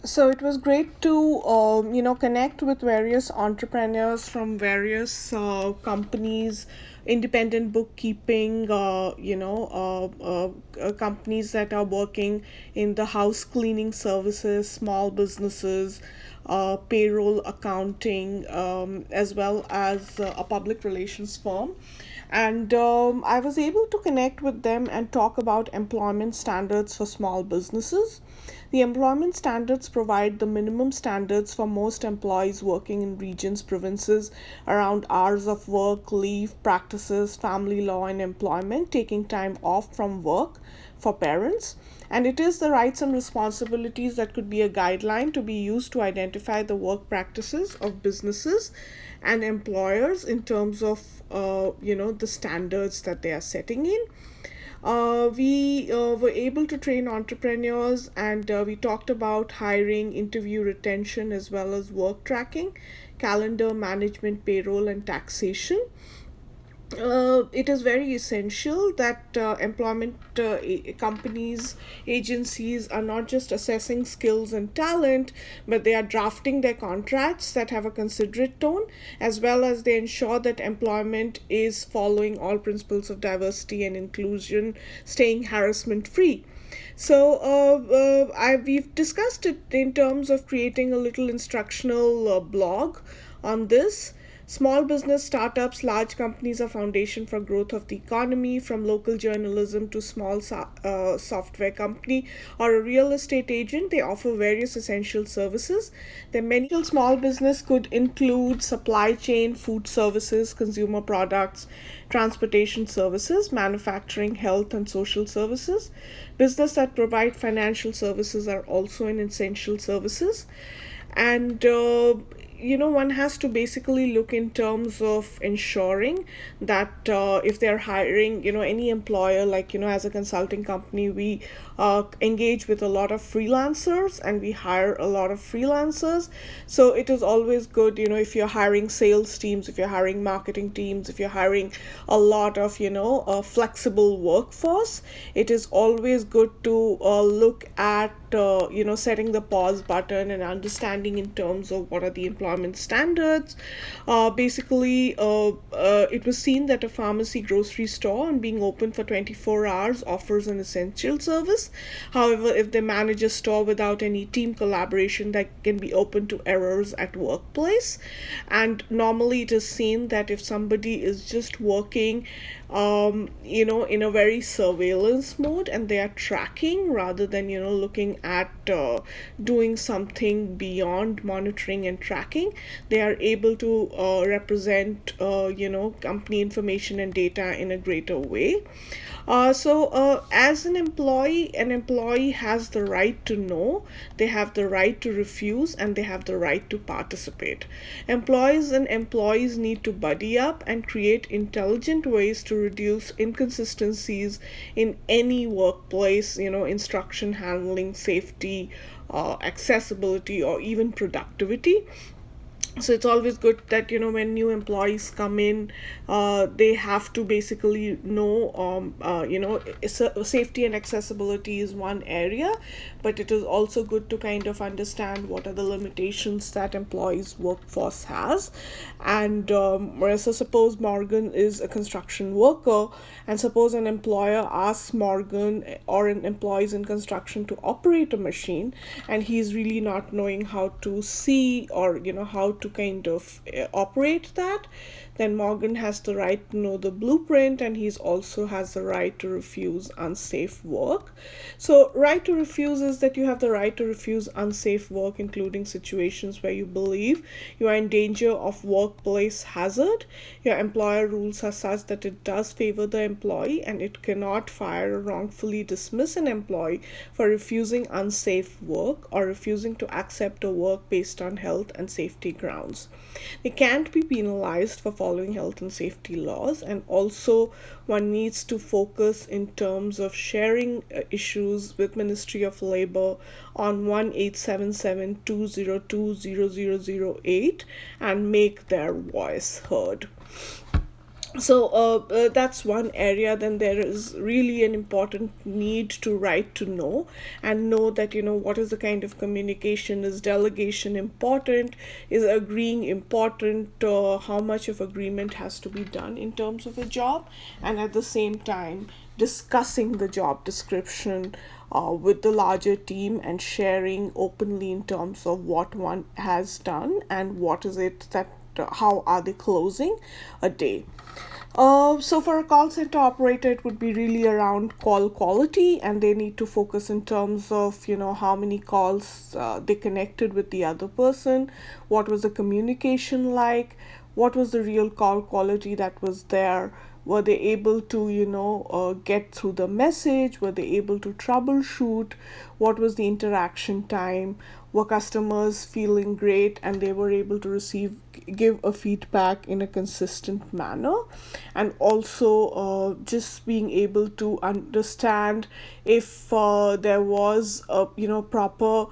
So it was great to connect with various entrepreneurs from various companies, independent bookkeeping, companies that are working in the house cleaning services, small businesses, payroll accounting, as well as a public relations firm. And I was able to connect with them and talk about employment standards for small businesses. The employment standards provide the minimum standards for most employees working in regions, provinces around hours of work, leave, practices, family law, and employment, taking time off from work for parents. And it is the rights and responsibilities that could be a guideline to be used to identify the work practices of businesses and employers in terms of the standards that they are setting in. We were able to train entrepreneurs, and we talked about hiring, interview retention, as well as work tracking, calendar management, payroll, and taxation. It is very essential that employment companies, agencies are not just assessing skills and talent, but they are drafting their contracts that have a considerate tone, as well as they ensure that employment is following all principles of diversity and inclusion, staying harassment free. So we've discussed it in terms of creating a little instructional blog on this. Small business startups, large companies are foundation for growth of the economy, from local journalism to small software company or a real estate agent. They offer various essential services. Their many small business could include supply chain, food services, consumer products, transportation services, manufacturing, health and social services. Business that provide financial services are also in essential services. And one has to basically look in terms of ensuring that if they're hiring, any employer, like, as a consulting company, we engage with a lot of freelancers and we hire a lot of freelancers. So it is always good, if you're hiring sales teams, if you're hiring marketing teams, if you're hiring a lot of, a flexible workforce, it is always good to look at setting the pause button and understanding in terms of what are the employment standards. It was seen that a pharmacy grocery store, and being open for 24 hours, offers an essential service. However, if they manage a store without any team collaboration, that can be open to errors at workplace. And normally it is seen that if somebody is just working in a very surveillance mode, and they are tracking rather than, looking at doing something beyond monitoring and tracking, they are able to represent, company information and data in a greater way. As an employee has the right to know, they have the right to refuse, and they have the right to participate. Employees and employees need to buddy up and create intelligent ways to reduce inconsistencies in any workplace, instruction handling, safety, accessibility, or even productivity. So it's always good that, when new employees come in, they have to basically know, safety and accessibility is one area, but it is also good to kind of understand what are the limitations that employees workforce has. And so suppose Morgan is a construction worker, and suppose an employer asks Morgan or an employees in construction to operate a machine, and he's really not knowing how to see, or how to kind of operate that, then Morgan has the right to know the blueprint, and he's also has the right to refuse unsafe work. So right to refuse is that you have the right to refuse unsafe work, including situations where you believe you are in danger of workplace hazard. Your employer rules are such that it does favor the employee, and it cannot fire or wrongfully dismiss an employee for refusing unsafe work or refusing to accept a work based on health and safety grounds. They can't be penalized for following health and safety laws, and also one needs to focus in terms of sharing issues with Ministry of Labor on 1-877-202-0008 and make their voice heard. So that's one area. Then there is really an important need to write to know, and know that, what is the kind of communication. Is delegation important? Is agreeing important? How much of agreement has to be done in terms of a job? And at the same time, discussing the job description with the larger team, and sharing openly in terms of what one has done and what is it that how are they closing a day. So for a call center operator, it would be really around call quality, and they need to focus in terms of, how many calls they connected with the other person, what was the communication like, what was the real call quality that was there. Were they able to, get through the message? Were they able to troubleshoot? What was the interaction time? Were customers feeling great and they were able to give a feedback in a consistent manner? And also just being able to understand if there was a, proper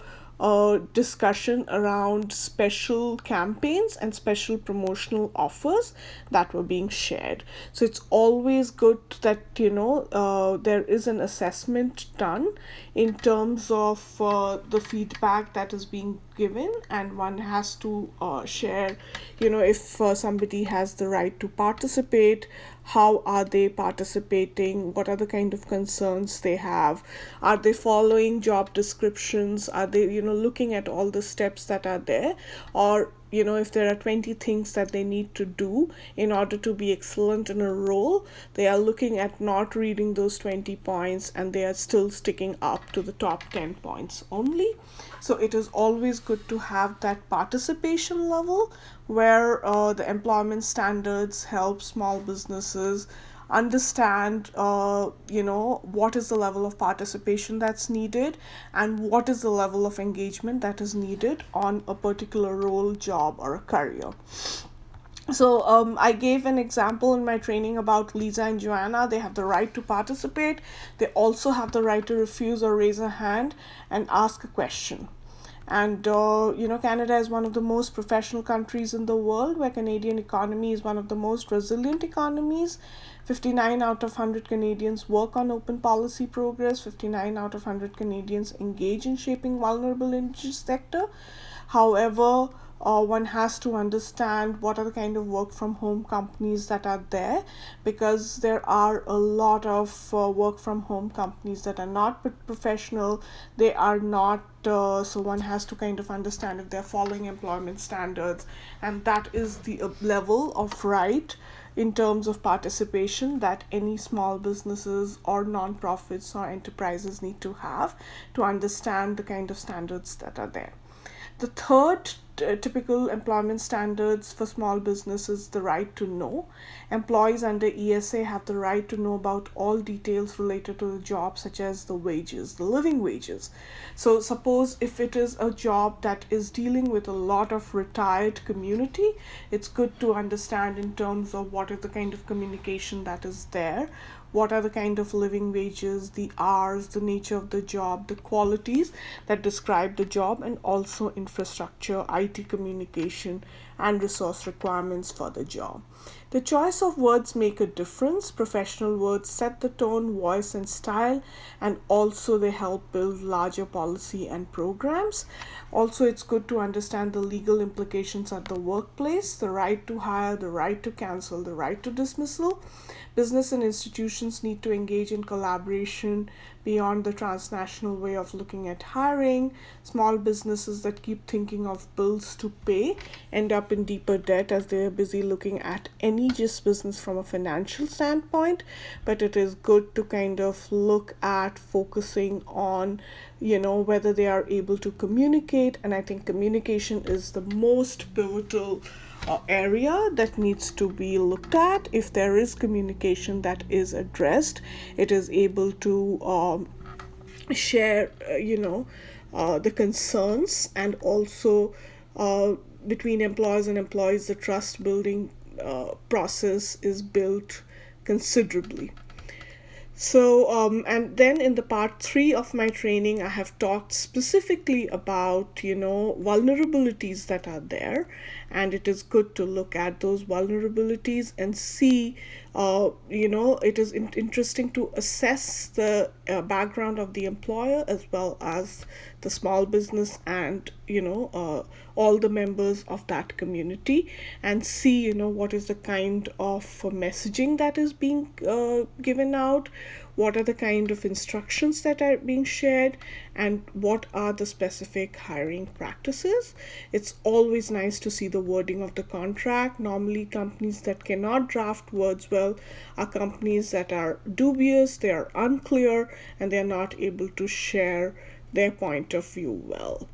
discussion around special campaigns and special promotional offers that were being shared. So it's always good that, there is an assessment done in terms of the feedback that is being given, and one has to share, if somebody has the right to participate, how are they participating, what are the kind of concerns they have, are they following job descriptions, are they, looking at all the steps that are there, or, if there are 20 things that they need to do in order to be excellent in a role, they are looking at not reading those 20 points, and they are still sticking up to the top 10 points only. So it is always good to have that participation level, where the employment standards help small businesses understand, what is the level of participation that's needed, and what is the level of engagement that is needed on a particular role, job, or a career. So I gave an example in my training about Lisa and Joanna. They have the right to participate. They also have the right to refuse or raise a hand and ask a question. And Canada is one of the most professional countries in the world, where Canadian economy is one of the most resilient economies. 59 out of 100 Canadians work on open policy progress. 59 out of 100 Canadians engage in shaping vulnerable industry sector. However, one has to understand what are the kind of work from home companies that are there, because there are a lot of work from home companies that are not professional. They are not, so one has to kind of understand if they're following employment standards, and that is the level of right in terms of participation that any small businesses or non-profits or enterprises need to have to understand the kind of standards that are there. The third typical employment standards for small businesses, the right to know. Employees under ESA have the right to know about all details related to the job, such as the wages, the living wages. So suppose if it is a job that is dealing with a lot of retired community, it's good to understand in terms of what is the kind of communication that is there, what are the kind of living wages, the hours, the nature of the job, the qualities that describe the job, and also infrastructure, IT communication, and resource requirements for the job. The choice of words make a difference. Professional words set the tone, voice, and style, and also they help build larger policy and programs. Also, it's good to understand the legal implications at the workplace, the right to hire, the right to cancel, the right to dismissal. Business and institutions need to engage in collaboration beyond the transnational way of looking at hiring. Small businesses that keep thinking of bills to pay end up in deeper debt, as they are busy looking at any just business from a financial standpoint. But it is good to kind of look at focusing on, whether they are able to communicate. And I think communication is the most pivotal area that needs to be looked at. If there is communication that is addressed, it is able to share, the concerns, and also between employers and employees, the trust building process is built considerably. So, and then in the part three of my training, I have talked specifically about, vulnerabilities that are there. And it is good to look at those vulnerabilities and see, it is interesting to assess the background of the employer as well as the small business and, all the members of that community, and see, what is the kind of messaging that is being given out, what are the kind of instructions that are being shared, and what are the specific hiring practices. It's always nice to see the wording of the contract. Normally, companies that cannot draft words well are companies that are dubious, they are unclear, and they are not able to share their point of view well.